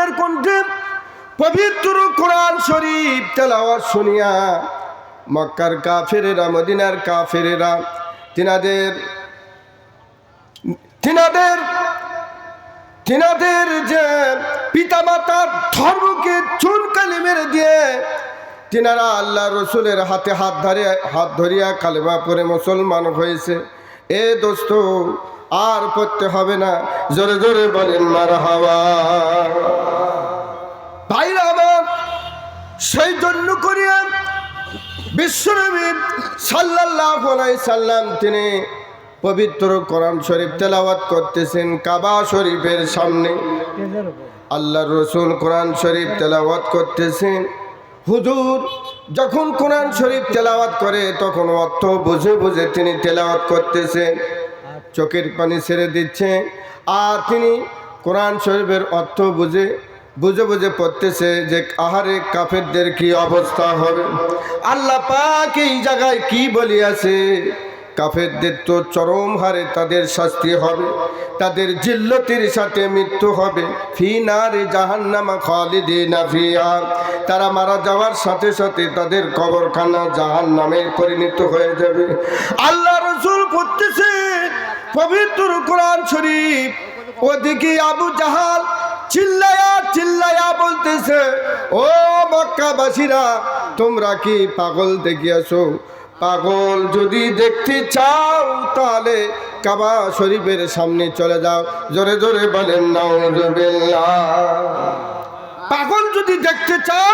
সুন্দর কণ্ঠে পবিত্র কোরআন শরীফ তেলাওয়াত শুনিয়া মক্কার কাফেরেরা, মদিনার কাফেরেরা তিনাদের যে পিতামাতার ধর্মকে চুনকালি মেরে দিয়ে তিনারা আল্লাহ রসুলের হাতে হাত ধরিয়া কালেমা পড়ে মুসলমান হয়েছে। এ দোস্ত, আর পড়তে হবে না, জোরে জোরে বলেন মারহাবা। ভাইরা আমার, সেই জন্য করিয়া বিশ্বনবী সাল্লাল্লাহু আলাইহি সাল্লাম তিনি পবিত্র কোরআন শরীফ তেলাওয়াত করতেছেন কাবা শরীফের সামনে। আল্লাহর রসুল কোরআন শরীফ তেলাওয়াত করতেছেন। হুজুর যখন কোরআন শরীফ তেলাওয়াত করে তখন অর্থ বুঝে বুঝে তিনি তেলাওয়াত করতেছেন, চোখের পানি ছেড়ে দিচ্ছে, আর তিনি কোরআন শরীফের অর্থ বুঝে বুঝে পড়তেছে যে আহারে কাফেরদের কি অবস্থা হবে। আল্লাহ পাক এই জায়গায় কি বলিয়াছে, কাফেরদের তো চরম হারে তাদের শাস্তি হবে, তাদের জিল্লতির সাথে মৃত্যু হবে। ফি নারে জাহান্নামা খালিদিনা ফিহা, তারা মারা যাওয়ার সাথে সাথে তাদের কবরখানা জাহান্নামে পরিণত হয়ে যাবে। আল্লাহ রাসূল পড়তেছে পবিত্র কোরআন শরীফ, ওদিকে আবু জাহাল চিল্লায়া বলতেছে, ও মক্কাবাসীরা, তোমরা কি পাগল দেখিয়াছো? পাগল যদি দেখতে চাও তাহলে কাবা শরীফের সামনে চলে যাও। জোরে জোরে বলেন নাউজুবিল্লাহ। পাগল যদি দেখতে চাও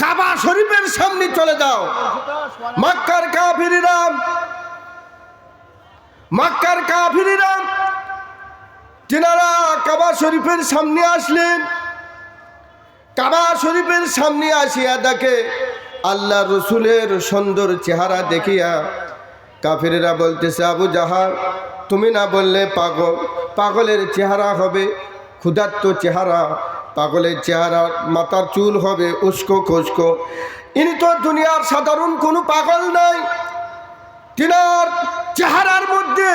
কাবা শরীফের সামনে চলে যাও। মক্কার কাফিররা তিনারা কাবা শরীফের সামনে আসলেন। কাবা শরীফের সামনে আসিয়া দেখে আল্লাহ রসুলের সুন্দর চেহারা দেখিয়া কাফিরেরা বলতেছে, আবু জাহাল, তুমি না বললে পাগলের চেহারা হবে ক্ষুধার্ত চেহারা, পাগলের চেহারা, মাথার চুল হবে উস্কো খুস্কো। ইনি তো দুনিয়ার সাধারণ কোনো পাগল নাই, তিনার চেহারার মধ্যে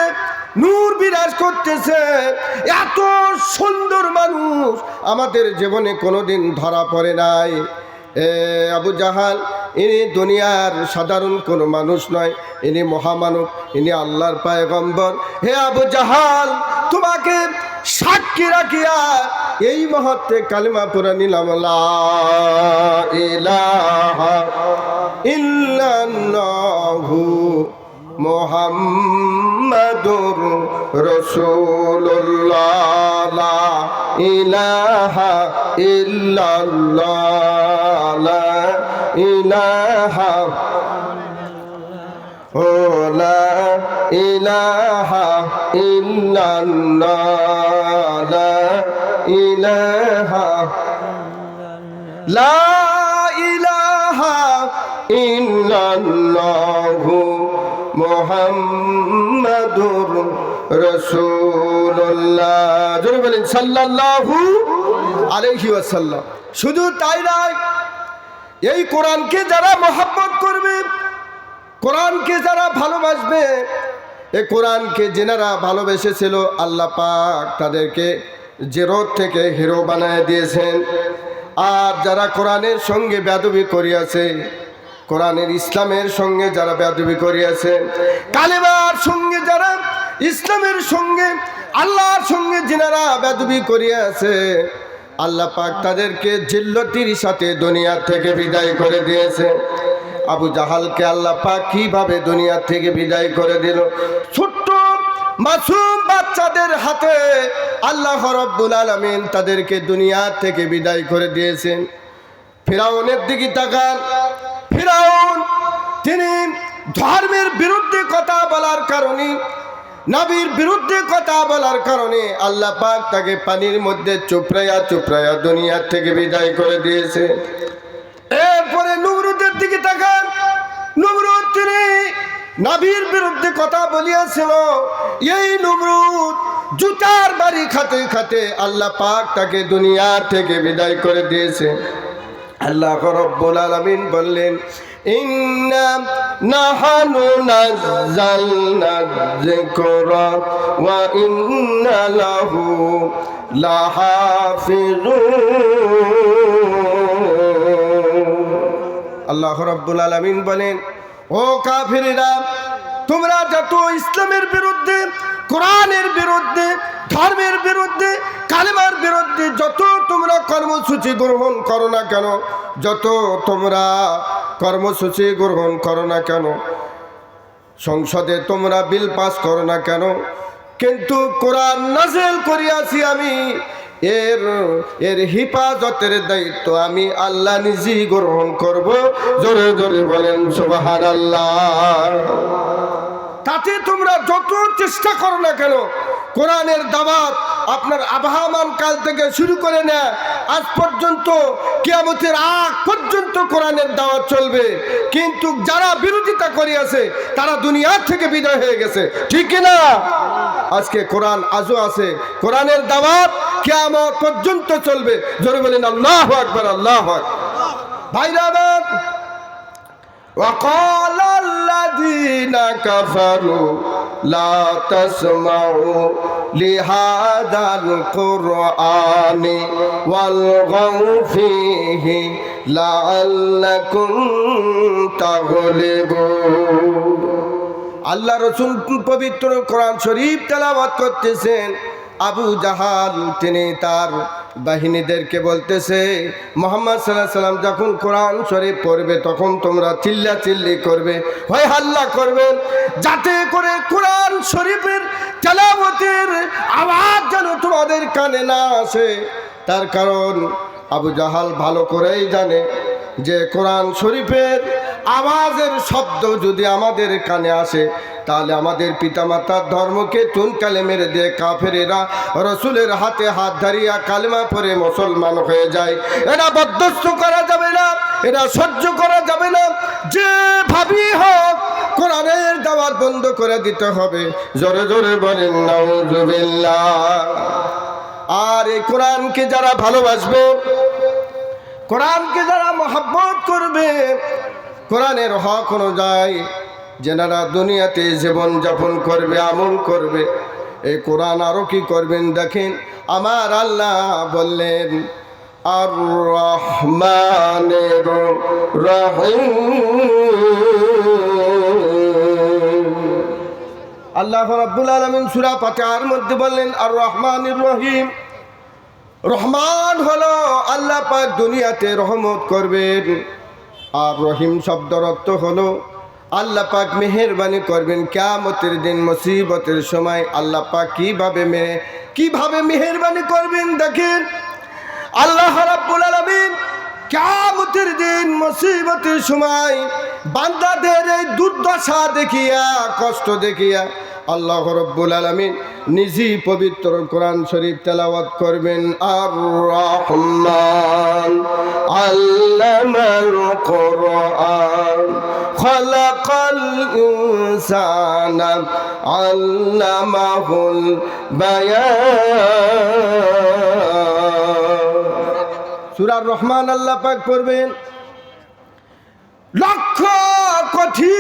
নূর বিরাজ করতেছে। এত সুন্দর মানুষ আমাদের জীবনে কোনোদিন ধরা পড়ে নাই। আবু জাহাল, ইনি দুনিয়ার সাধারণ কোনো মানুষ নয়, ইনি মহামানব, ইনি আল্লাহর পয়গম্বর। হে আবু জাহাল, তোমাকে সাক্ষী রাখিয়া এই মুহূর্তে কালিমা পড়ে নিলাম, লা ইলাহা ইল্লাল্লাহু মুহাম্মাদুর রাসূলুল্লাহ, লা ইলাহা ইল্লাল্লাহ, লা ইলাহা ও লা ইলাহা ইল্লাল্লাহ, লা ইলাহা লা ইলাহা ইল্লাল্লাহু মুহাম্মাদুর রাসূলুল্লাহ। জোরে বলেন সাল্লাল্লাহু আলাইহি ওয়াসাল্লাম। শুধু তাই নয়, এই কোরআনকে যারা মহব্বত করবে, কোরআনকে যারা ভালোবাসবে, এই কোরআনকে যেনারা ভালোবেসেছিল আল্লাহ পাক তাদেরকে জেরো থেকে হিরো বানায় দিয়েছেন। আর যারা কোরআনের সঙ্গে বেয়াদবি করিয়াছে, কোরআনের ইসলামের সঙ্গে যারা বেয়াদবি করিয়াছে, কালেমার সঙ্গে যারা ইসলামের সঙ্গে আল্লাহর সঙ্গে যেনারা বেয়াদবি করিয়াছে, আল্লাহ পাক তাদেরকে জিল্লতির সাথে দুনিয়া থেকে বিদায় করে দিয়েছে। আবু জাহালকে আল্লাহ পাক কিভাবে দুনিয়া থেকে বিদায় করে দিল? ছোট্ট মাসুম বাচ্চাদের হাতে আল্লাহ রাব্বুল আলামিন তাদেরকে দুনিয়া থেকে বিদায় করে দিয়েছেন। ফিরাউনের দিকে তাকান। ফিরাউন তিনি ধর্মের বিরুদ্ধে কথা বলার কারণে, নবীর বিরুদ্ধে কথা বলার কারণে আল্লাহ পাক তাকে পানির মধ্যে চুপড়াইয়া দুনিয়া থেকে বিদায় করে দিয়েছে। এরপরে নমরুদের দিকে তাকান। নমরুদ তিনি নবীর বিরুদ্ধে কথা বলিয়াছিল। এই নমরুদ জুতার বাড়ি খাতে খাতে আল্লাহ পাক তাকে দুনিয়া থেকে বিদায় করে দিয়েছে। আল্লাহ রাব্বুল আলামিন বললেন, ইন্না নাহানু নাযালনা যিকরা ওয়া ইন্না লাহু লাহাফিজুন। আল্লাহ রাব্বুল আলামিন বলেন, ও কাফিরেরা, তোমরা যত ইসলামের বিরুদ্ধে, কোরআনের বিরুদ্ধে, ধর্মের বিরুদ্ধে, কালেমার বিরুদ্ধে যত তোমরা কর্মসূচি গ্রহণ করো না কেন, যত তোমরা কর্মসূচি গ্রহণ করো না কেন, সংসদে তোমরা বিল পাস করো না কেন, কিন্তু কোরআন নাযিল করিয়াছি আমি, এর হিফাজতের দায়িত্ব আমি আল্লাহ নিজেই গ্রহণ করব। জোরে জোরে বলেন সুবহানাল্লাহ। তাতে তোমরা যত চেষ্টা করো না কেন, কোরআনের দাওয়াত আপনার আবহমান কাল থেকে শুরু করে না আজ পর্যন্ত, কিয়ামতের আগ পর্যন্ত কোরআনের দাওয়াত চলবে। কিন্তু যারা বিরোধিতা করিয়াছে তারা দুনিয়া থেকে বিদায় হয়ে গেছে, ঠিক না? আজকে কোরআন আজও আছে, কোরআনের দাওয়াত কিয়ামত পর্যন্ত চলবে। জোরে বলেন আল্লাহু আকবার, আল্লাহু আকবার। ভাইরা আমার, وقال الذين كفروا لا تسمعوا لهذا القرآن والغوا فيه لعلكم تغلبون। আল্লাহ রাসূল পবিত্র কোরআন শরীফ তেলাওয়াত করতেছেন। আবু জাহাল তিনি তার বাহিনীদেরকে বলতেছে, মুহাম্মদ সাল্লাল্লাহু আলাইহি সাল্লাম যখন কোরআন শরীফ পড়বে তখন তোমরা চিল্লাচিল্লি করবে, হয় হাল্লা করবেন, যাতে করে কোরআন শরীফের তেলাওয়াতের আওয়াজ যেন তোমাদের কানে না আসে। তার কারণ আবু জাহাল ভালো করেই জানে যে কোরআন শরীফের আওয়াজের শব্দ যদি আমাদের কানে আসে তাহলে আমাদের পিতামাতার ধর্মকে চুনকালে মেরে দিয়ে কাফেরেরা রসুলের হাতে হাত ধরিয়া কালেমা পড়ে মুসলমান হয়ে যায়। এটা বরদাস্ত করা যাবে না, এটা সহ্য করা যাবে না। যেভাবেই হোক কোরআনের দাওয়াত বন্ধ করে দিতে হবে। জোরে জোরে বলেন নাউযুবিল্লাহ। আর এই কোরআনকে যারা ভালোবাসবে, কোরআনকে যারা মহব্বত করবে, কোরআনের হক অনুযায়ী যেনারা দুনিয়াতে জীবন যাপন করবে, আমল করবে, এই কোরআন আরো কি করবেন দেখেন। আমার আল্লাহ বললেন, আর রহমানির রহিম। আল্লাহ রাব্বুল আলামিন সূরা ফাতিহার মধ্যে বললেন আর রহমানির রহিম। রহমান হলো আল্লাহ পাক দুনিয়াতে রহমত করবেন, আর রহিম শব্দের অর্থ হলো আল্লাহ পাক মেহেরবানি করবেন। কিয়ামতের দিন মুসিবতের সময় আল্লাহ পাক কিভাবে মেহেরবানি করবেন দেখেন। আল্লাহ রাব্বুল আলামিন কিয়ামতের দিন মুসিবতের সময় বান্দাদের এই দুর্দশা দেখিয়া, কষ্ট দেখিয়া আল্লাহ রাব্বুল আলামিন নিজেই পবিত্র কোরআন শরীফ তেলাওয়াত করবেন। আর রহমান আল্লামাল কোরআন খালাকাল ইনসানা আল্লামাহুল বায়ান। সূরা রহমান আল্লাহ পাক পড়বেন, লক্ষ কোটি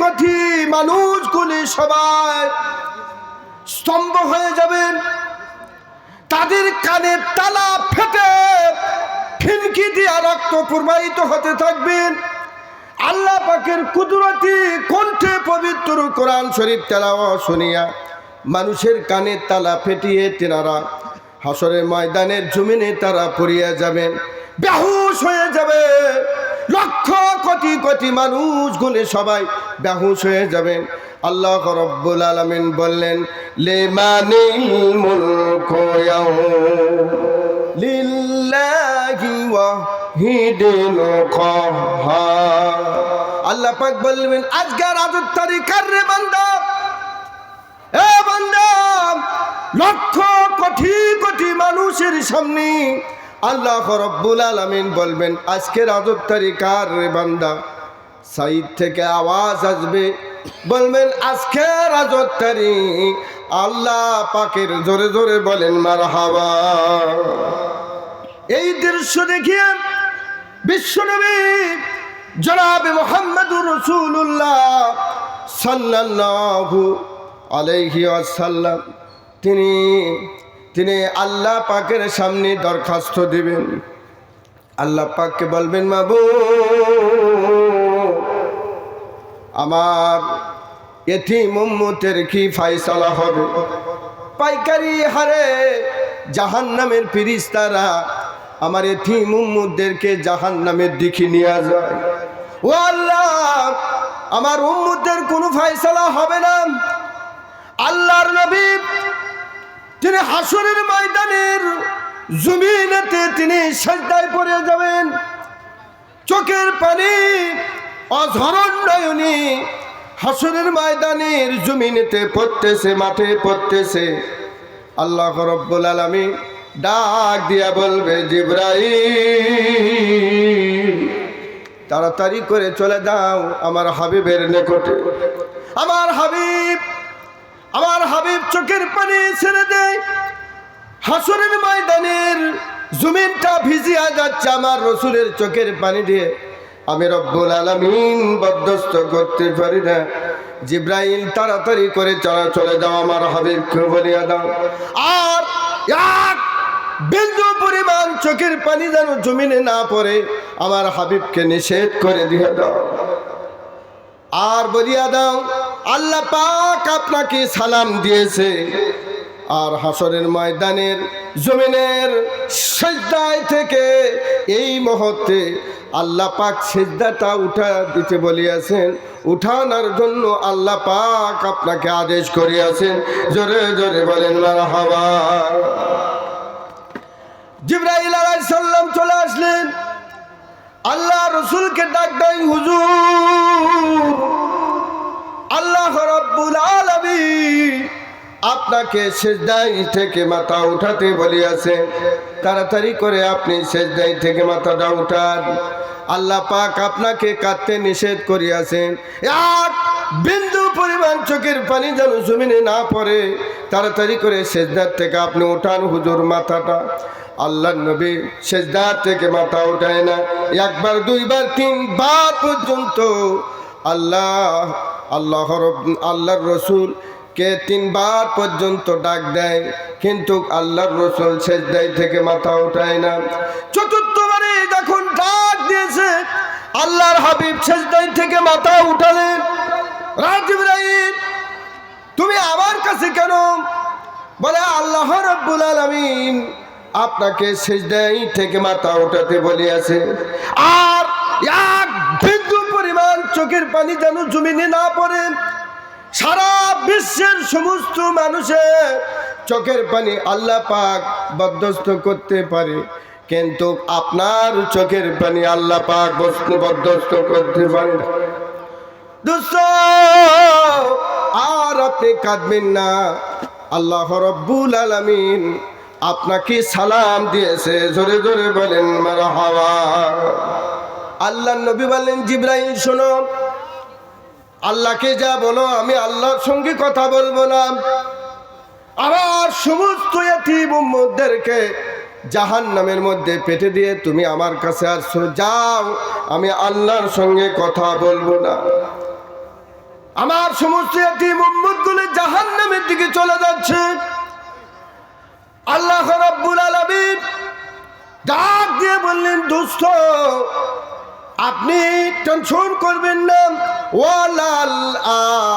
কোটি মানুষগুলি সবাই স্তম্ভ হয়ে যাবেন, তাদের কানে তালা ফেটে খিনকি দিয়া রক্ত প্রবাহিত হতে থাকবেন। আল্লাহ পাকের কুদরতি কণ্ঠে পবিত্র কোরআন শরীফ তেলাওয়াত শুনিয়া মানুষের কানে তালা ফেটিয়ে তেনারা হাসরের ময়দানের জমিনে তারা পড়িয়া যাবেন, বেহুশ হয়ে যাবে। লক্ষ কোটি কোটি মানুষগুলি সবাই বেহুশ হয়ে যাবেন। আল্লাহ রাব্বুল আলামিন বললেন, লিমানিল মুলকু লিল্লাহি ওয়াহিদিল কাহ্হার। আল্লাহ পাক বলবেন, আজকে রাজত্বী কার রে বান্দা? এ বান্দা, লক্ষ কোটি কোটি মানুষের সামনে আল্লাহ রাব্বুল আলামিন বলবেন, আজকে রাজত্বী কার রে বান্দা? সাইদ থেকে আওয়াজ আসবে, বলবেন আজকে রাজত্বী আল্লাহ পাকের। জোরে জোরে বলেন মারহাবা। এই দৃশ্য দেখিয়ে বিশ্বনবী জনাবে মুহাম্মদুর রাসূলুল্লাহ সাল্লাল্লাহু আলাইহি ওয়াসাল্লাম তিনি আল্লাহ পাকের সামনে দরখাস্ত দিবেন। আল্লাহ পাককে বলবেন, মাবুদ আমার এতিম উম্মতের কি ফয়সালা হবে? পাইকারি হারে জাহান্নামের ফেরেশতারা আমার এতিম উম্মতদেরকে জাহান্নামের দিকে নিয়ে যায়। ও আল্লাহ, আমার উম্মতের কোনো ফয়সালা হবে না। আল্লাহর নবী তিনি হাসরের ময়দানের জমিনেতে তিনি সিজদায় পড়ে যাবেন, চোখের পানি অঝরণ নয়নে হাসরের ময়দানের জমিনেতে পড়তেছে, মাঠে পড়তেছে। আল্লাহ রাব্বুল আলামিন ডাক দিয়া বলবে, জিবরাইল তাড়াতাড়ি করে চলে যাও আমার হাবিবের নিকটে। আমার হাবিব চোখের পানি ছেড়ে দেয়। হাসরের ময়দানের জমিনটা ভিজিয়া যাচ্ছে আমার রসুলের চোখের পানি দিয়ে। আমি রব্বুল আলামিন বরদাস্ত করতে পারি না। জিবরাইল তাড়াতাড়ি করে চলে যাও আমার হাবিবকে বলিয়া দাও, আর এক বিন্দু পরিমাণ চোখের পানি যেন জমিনে না পড়ে আমার হাবিবকে নিষেধ করে দিয়ে দাও। আর বলিয়া দাও, আল্লাহ পাক আপনাকে সালাম দিয়েছে। আর হাসরের ময়দানের জমিনের সিজদায় থেকে এই মুহূর্তে আল্লাহ পাক সিজদাটা উঠা দিতে বলিয়াছেন। উঠানোর জন্য আল্লাহ পাক আপনাকে আদেশ করিয়াছেন। জোরে জোরে বলেন মারহাবা। জিবরাইল আলাইহিস সালাম চলে আসলেন, আল্লাহ রসুলকে ডাক দেয়, হুজুর আল্লাহ রাব্বুল আলামিন আপনাকে সিজদায় থেকে মাথা উঠাতে বলিয়াছেন, তাড়াতাড়ি করে আপনি সিজদায় থেকে মাথাটা উঠান। আল্লাহ পাক আপনাকে কাঁদতে নিষেধ করিয়াছেন। এক বিন্দু পরিমাণ চোখের পানি যেন জমিনে না পড়ে, তাড়াতাড়ি করে সিজদার থেকে আপনি উঠান হুজুর মাথাটা। আল্লাহ নবী সিজদার থেকে মাথা উঠায় না, একবার দুইবার তিনবার পর্যন্ত আল্লাহর রসুল কে তিনবার পর্যন্ত ডাক দেয়, কিন্তু আল্লাহর রসুল সিজদায় থেকে মাথা উঠায় না। চতুর্থবারে যখন ডাক দিয়েছে, আল্লাহর হাবিব সিজদায় থেকে মাথা উঠালেন। জিবরাইল তুমি আমার কাছে কেন? বলে আল্লাহ রাব্বুল আলামিন আপনাকে সিজদায় থেকে মাথা উঠাতে বলিয়াছে। আর এক বিন্দু পরিমাণ চোখের পানি যেন জমিনে না পড়ে। সারা বিশ্বের সমস্ত মানুষের চোখের পানি আল্লাহ পাক বরদাস্ত করতে পারে, কিন্তু আপনার চোখের পানি আল্লাহ পাক বরদাস্ত করতে পারে না। দোস্ত, আর আপনি কাঁদবেন না। আল্লাহ রাব্বুল আলামিন আপনাকে সালাম দিয়েছে। জোরে জোরে বলেন মারহাবা। আল্লাহ নবী বলেন, জিবরাইল শোনো, আল্লাহকে যা বলো আমি আল্লাহর সঙ্গে কথা বলবো না। আমার সমস্ত এতিম উম্মতদেরকে জাহান্নামের মধ্যে পেটে দিয়ে তুমি আমার কাছে আসছো, যাও আমি আল্লাহর সঙ্গে কথা বলবো না। আমার সমস্ত এতিম উম্মতগুলো জাহান্নামের দিকে চলে যাচ্ছে। আল্লাহ রাব্বুল আলামিন ডাক দিয়ে বললেন, দোস্ত আপনি টেনশন করবেন না। ওয়ালাল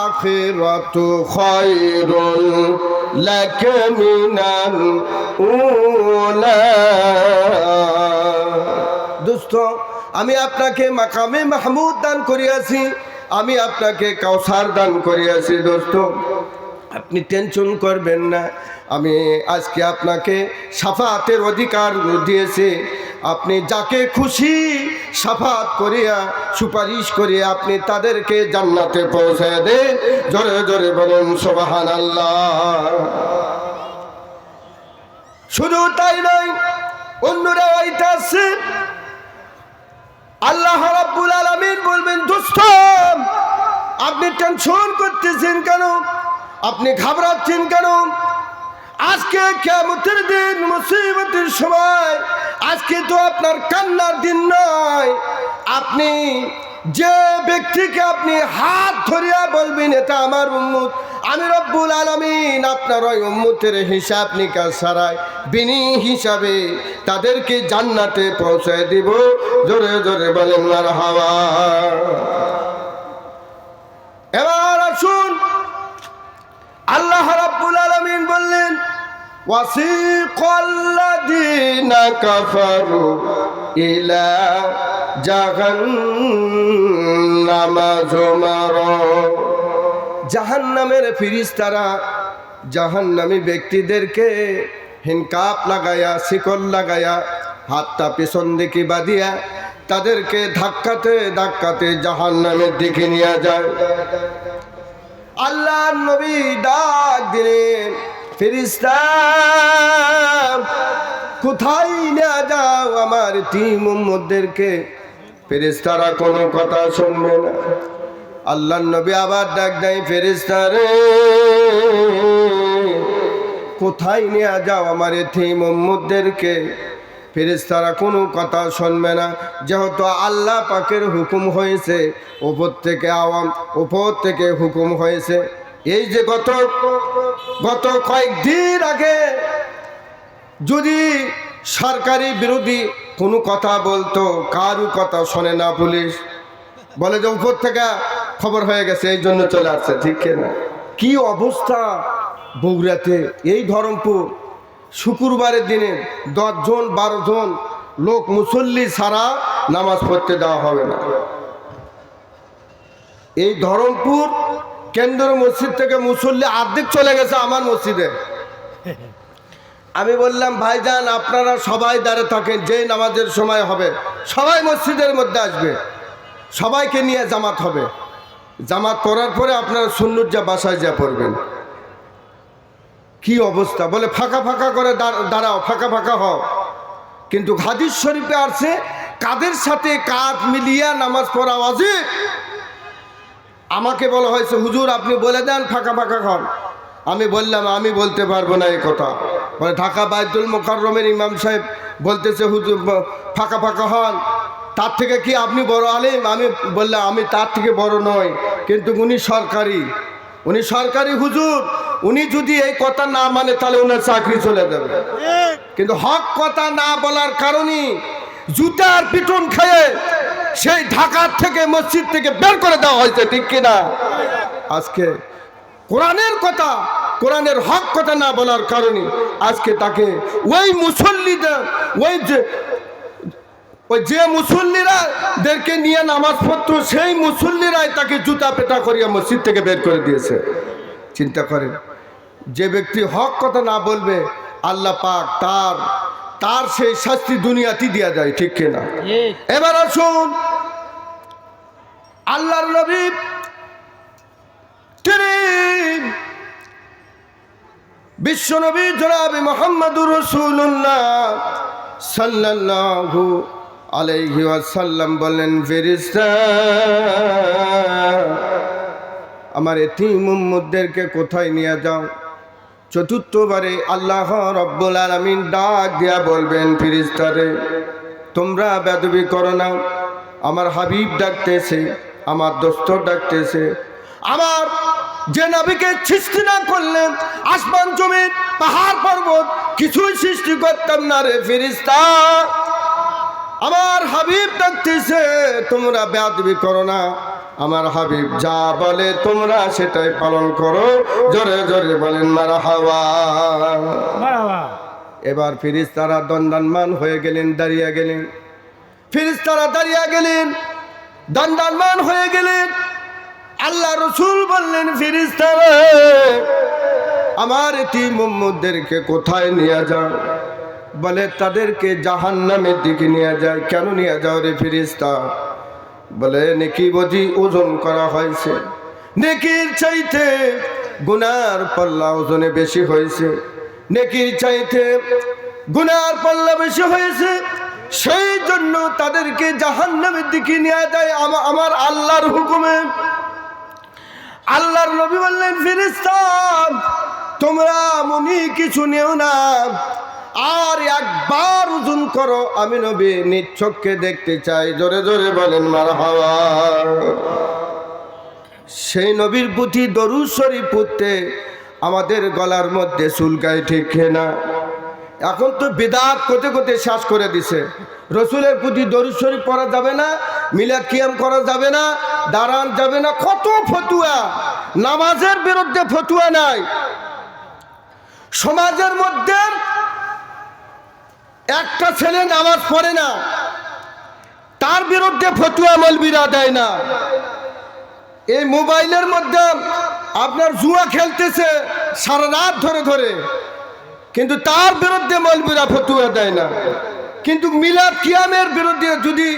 আখিরাতু খায়রুল লাকা মিনাল উলা। দোস্ত আমি আপনাকে মাকামে মাহমুদ দান করিয়াছি, আমি আপনাকে কাউসার দান করিয়াছি। দোস্ত আপনি টেনশন করবেন না। আমি আজকে আপনাকে শাফাতের অধিকার দিয়েছি। আপনি যাকে খুশি শাফাত করিয়া সুপারিশ করিয়া আপনি তাদেরকে জান্নাতে পৌঁছে দেন। জোরে জোরে বলুন সুবহানাল্লাহ। শুধু তাই নয়, অন্যরা এটা আছে, আল্লাহ রাব্বুল আলামিন বলবেন, দোস্ত আপনি টেনশন করতেছেন কেন? আপনি ঘাবড়াচ্ছেন কেন? আজকে কিয়ামতের দিন, মুসিবতের সময়, আজকে তো আপনার কান্নার দিন নয়। আপনি যে ব্যক্তিকে আপনি হাত ধরিয়া বলবেন এটা আমার উম্মত, আমি রব্বুল আলামিন আপনার ওই উম্মতের হিসাব নিকাশ ছাড়াই বিনি হিসাবে তাদেরকে জান্নাতে পৌঁছে দিব। জোরে জোরে বলেন মারহাবা। আল্লাহ রাব্বুল আলামিন বলেন, দোস্ত আমি আপনাকে মাকামে মাহমুদ দান করিয়াছি, আমি আপনাকে কাউসার দান করিয়াছি। দোস্ত আপনি টেনশন করবেন না। আমি আজকে আপনাকে শাফাতের অধিকার দিয়েছি। আপনি যাকে খুশি শাফাত করিয়া সুপারিশ করিয়া আপনি তাদেরকে জান্নাতে পৌঁছে দেন। জোরে জোরে বলেন মারহাবা। দোস্ত এবার আসুন, আল্লাহ রাব্বুল আলামিন বললেন ওয়াসিকাল্লাযীনা কাফারু ইলা জাহান্নামা যুমারা। জাহান্নামের ফেরেশতারা জাহান্নামী ব্যক্তিদেরকে হিনকাপ লাগায়া, শিকল লাগায়া, হাতটা পেছন দিকে বাঁধিয়া তাদেরকে ধাক্কাতে ধাক্কাতে জাহান্নামের দিকে নিয়ে যায়। আল্লাহ নবী ডাক দিলেন, ফেরেশতা কোথায় নিয়ে যাও আমার তিন উম্মতদেরকে? ফেরেশতারা কোনো কথা শুনবে না। আল্লাহ নবী আবার ডাক দেয়, ফেরেশতা রে কোথায় নিয়ে যাও আমার তিন উম্মতদেরকে? ফেরেশতারা কোনো কথা শুনবে না। যেহেতু আল্লাহ পাকের হুকুম হয়েছে, উপর থেকে হুকুম হয়েছে। এই যে গত কয়েকদিন আগে যদি সরকারি বিরোধী কোনো কথা বলতো, কারু কথা শোনে না পুলিশ, বলে যে উপর থেকে খবর হয়ে গেছে এই জন্য চলে আসছে, ঠিক না? কি অবস্থা বগুড়াতে, এই ধরমপুর শুক্রবারের দিনে 10 জন 12 জন লোক মুসল্লি ছাড়া নামাজ পড়তে দেওয়া হবে না। এই ধরমপুর কেন্দ্র মসজিদ থেকে মুসল্লি অর্ধেক চলে গেছে আমার মসজিদে। আমি বললাম ভাইজান আপনারা সবাই দাঁড়িয়ে থাকেন, যেই নামাজের সময় হবে সবাই মসজিদের মধ্যে আসবে, সবাইকে নিয়ে জামাত হবে, জামাত পড়ার পরে আপনারা সুন্নত যা বাসায় যা পড়বেন। কি অবস্থা, বলে ফাঁকা ফাঁকা করে দাঁড়াও, ফাঁকা ফাঁকা হও। কিন্তু হাদিস শরীফে আসছে কাদের সাথে কাঁধ মিলিয়ে নামাজ পড়া ওয়াজিব। আমাকে বলা হয়েছে হুজুর আপনি বলে দেন ফাঁকা ফাঁকা হন। আমি বললাম আমি বলতে পারবো না এই কথা। বলে ঢাকা বাইতুল মুকাররমের ইমাম সাহেব বলতেছে হুজুর ফাঁকা ফাঁকা হন, তার থেকে কি আপনি বড় আলেম? আমি বললাম আমি তার থেকে বড় নই, কিন্তু উনি সরকারি হুজুর, উনি যদি এই কথা না মানে তাহলে ওনার চাকরি চলে যাবে। কিন্তু হক কথা না বলার কারণে জুতার পিটন খেয়ে সেই ঢাকার থেকে মসজিদ থেকে বের করে দেওয়া হয়েছে, ঠিক কিনা? আজকে কোরআনের কথা, কোরআনের হক কথা না বলার কারণে আজকে তাকে ওই মুসল্লিদের যে মুসল্লিরাদেরকে নিয়ে নামাজ পড়তো সেই মুসল্লিরাই তাকে জুতা পেটা করিয়া মসজিদ থেকে বের করে দিয়েছে। চিন্তা করেন, যে ব্যক্তি হক কথা না বলবে আল্লাহ পাক তার সেই শাস্তি দুনিয়াতেই দেওয়া যায়, ঠিক কিনা? এবার আসুন আল্লাহর নবী তিনি বিশ্বনবী জনাবে মুহাম্মদুর রাসূলুল্লাহ সাল্লাল্লাহু আলাইহি ওয়াসাল্লাম বলেন, ফেরেশতা আমার এতিম উম্মতদেরকে কোথায় নিয়ে যাও? চতুর্থবারে আল্লাহ রাব্বুল আলামিন ডাক দিয়া বলবেন, ফেরেশতারে তোমরা বেয়াদবি করো না, আমার হাবিব ডাকতেছে, আমার দোস্ত ডাকতেছে। আমার যে নবীকে সৃষ্টি না করলেন আসমান জমিন পাহাড় পর্বত কিছুই সৃষ্টি করতাম না রে ফেরেশতা, আমার হাবিব ডাকতেছে, তোমরা বেয়াদবি করো না, আমার হাবিব যা বলে তোমরা সেটাই পালন করো। জোরে জোরে বলেন মারহাবা। এবার ফেরেশতারা দণ্ডায়মান হয়ে গেলেন, দাঁড়িয়ে গেলেন। ফেরেশতারা দাঁড়িয়ে গেলেন, দণ্ডায়মান হয়ে গেলেন। আল্লাহ রাসূল বললেন, ফেরেশতারা আমার এতিম উম্মতদেরকে কোথায় নিয়ে যাও? বলে তাদেরকে জাহান্নামের দিকে নিয়ে যায়। কেন নিয়ে যাও রে ফেরেশতা? বলে নেকি বুঝি ওজন করা হয়েছে, নেকির চাইতে গুনার পাল্লা ওজনে বেশি হয়েছে, নেকির চাইতে গুনার পাল্লা বেশি হয়েছে, সেই জন্য তাদেরকে জাহান্নামের দিকে নিয়ে যায় আমার আল্লাহর হুকুমে। আল্লাহর নবী বললেন, ফেরেশতা তোমরা মনে কিছু নিও না, আর একবার ওজন করো, আমি নবী নিজ চক্ষে দেখতে চাই। জোরে জোরে বলেন মারহাবা। সেই নবীর প্রতি দরুদ শরীফ পড়তে আমাদের গলার মধ্যে চুলকায়, ঠিক না? এখন তো বিদআত করতে করতে শেষ করে দিছে। রসুলের প্রতি দরুদ শরীফ পড়া যাবে না, মিলাদ কিয়াম করা যাবে না, দাঁড়ান যাবে না, কত ফতুয়া। নামাজের বিরুদ্ধে ফতুয়া নাই। সমাজের মধ্যে একটা ছেলে নামাজ পড়ে না, তার বিরুদ্ধে ফতুয়া মৌলবীরা দেয় না। এই মোবাইলের মধ্যে আপনার জুয়া খেলতেছে সারা রাত ধরে ধরে, কিন্তু তার বিরুদ্ধে মৌলবীরা ফতুয়া দেয় না। কিন্তু মিলাদ কিয়ামের বিরুদ্ধে যদি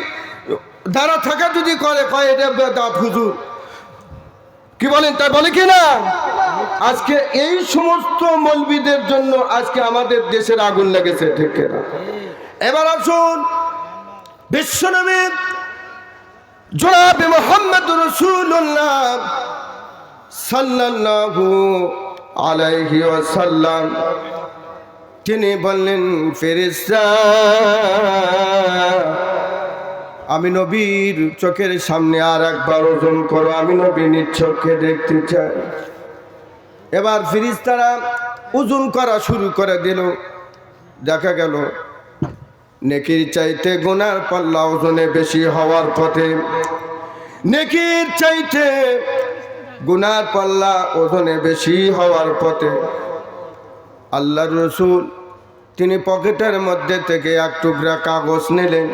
দাঁড়া থাকা যদি করে, কয় এটা বেদাত হুজুর, কি বলেন? তাই বলে কি না? আজকে এই সমস্ত মৌলবীদের জন্য আজকে আমাদের দেশের আগুন লেগেছে, ঠিক না? এবার আসুন বিশ্বনবী জনাবে মুহাম্মদ রাসূলুল্লাহ সাল্লাল্লাহু আলাইহি ওয়াসাল্লাম তিনি বললেন, ফেরেশতা আমি নবীর চোখের সামনে আর একবার ওজন করো, আমি নবী নিজ চোখে দেখতে চাই। এবার ফেরেশতারা ওজন করা শুরু করে দিল। দেখা গেল নেকির চাইতে গুনার পাল্লা ওজনে বেশি হওয়ার পথে, নেকির চাইতে গুনার পাল্লা ওজনে বেশি হওয়ার পথে আল্লাহর রাসূল তিনি পকেটের মধ্যে থেকে এক টুকরা কাগজ নিলেন,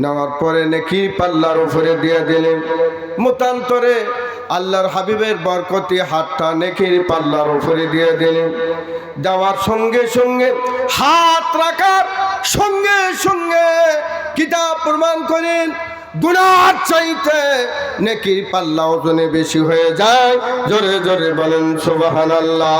নেওয়ার পরে নেকির পাল্লার উপরে দিয়ে দিলেন। মতান্তরে আল্লাহর হাবিবের বরকতি হাতটা নেকির পাল্লার উপরে দিয়ে দিলেন। দেওয়ার সঙ্গে সঙ্গে হাত রাখার সঙ্গে সঙ্গে কিতাব প্রমাণ করেন গুনার চাইতে নেকির পাল্লা ওজনে বেশি হয়ে যায়। জোরে জোরে বলেন সুবহানাল্লাহ।